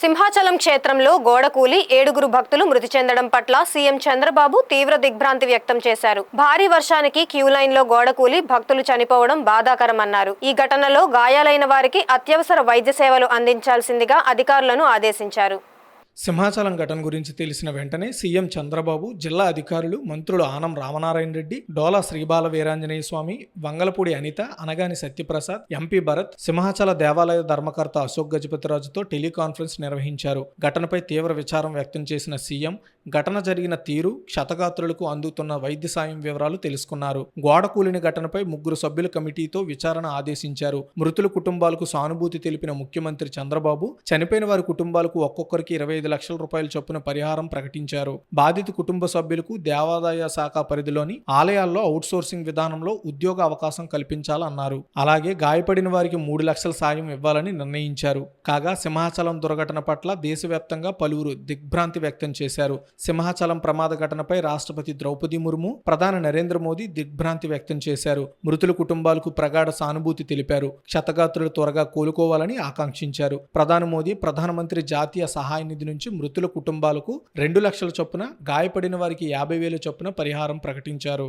సింహాచలం క్షేత్రంలో గోడకూలి 7 భక్తులు మృతి చెందడం పట్ల సీఎం చంద్రబాబు తీవ్ర దిగ్భ్రాంతి వ్యక్తం చేశారు. భారీ వర్షానికి క్యూ లైన్ లో గోడకూలి భక్తులు చనిపోవడం బాధాకరమన్నారు. ఈ ఘటనలో గాయాలైన వారికి అత్యవసర వైద్య సేవలు అందించాల్సిందిగా అధికారులను ఆదేశించారు. సింహాచలం ఘటన గురించి తెలిసిన వెంటనే సీఎం చంద్రబాబు, జిల్లా అధికారులు, మంత్రులు ఆనం రామనారాయణ రెడ్డి, డోలా శ్రీబాల వీరాంజనేయ స్వామి, వంగలపూడి అనిత, అనగాని సత్యప్రసాద్, ఎంపీ భరత్, సింహాచల దేవాలయ ధర్మకర్త అశోక్ గజపతిరాజుతో టెలికాన్ఫరెన్స్ నిర్వహించారు. ఘటనపై తీవ్ర విచారం వ్యక్తం చేసిన సీఎం ఘటన జరిగిన తీరు, క్షతగాత్రులకు అందుతున్న వైద్య సాయం వివరాలు తెలుసుకున్నారు. గోడ కూలిన ఘటనపై 3 సభ్యుల కమిటీతో విచారణ ఆదేశించారు. మృతుల కుటుంబాలకు సానుభూతి తెలిపిన ముఖ్యమంత్రి చంద్రబాబు చనిపోయిన వారి కుటుంబాలకు ఒక్కొక్కరికి 25 లక్షల రూపాయల చొప్పున పరిహారం ప్రకటించారు. బాధిత కుటుంబ సభ్యులకు దేవాదాయ శాఖ పరిధిలోని ఆలయాల్లో అవుట్సోర్సింగ్ విధానంలో ఉద్యోగ అవకాశం కల్పించాలన్నారు. అలాగే గాయపడిన వారికి 3 లక్షల సాయం ఇవ్వాలని నిర్ణయించారు. కాగా సింహాచలం దుర్ఘటన పట్ల దేశవ్యాప్తంగా పలువురు దిగ్భ్రాంతి వ్యక్తం చేశారు. సింహాచలం ప్రమాద ఘటనపై రాష్ట్రపతి ద్రౌపది ముర్ము, ప్రధాని నరేంద్ర మోదీ దిగ్భ్రాంతి వ్యక్తం చేశారు. మృతుల కుటుంబాలకు ప్రగాఢ సానుభూతి తెలిపారు. క్షతగాత్రులు త్వరగా కోలుకోవాలని ఆకాంక్షించారు. ప్రధాని మోదీ ప్రధానమంత్రి జాతీయ సహాయ నిధి నుంచి మృతుల కుటుంబాలకు 2 లక్షల చొప్పున, గాయపడిన వారికి 50,000 చొప్పున పరిహారం ప్రకటించారు.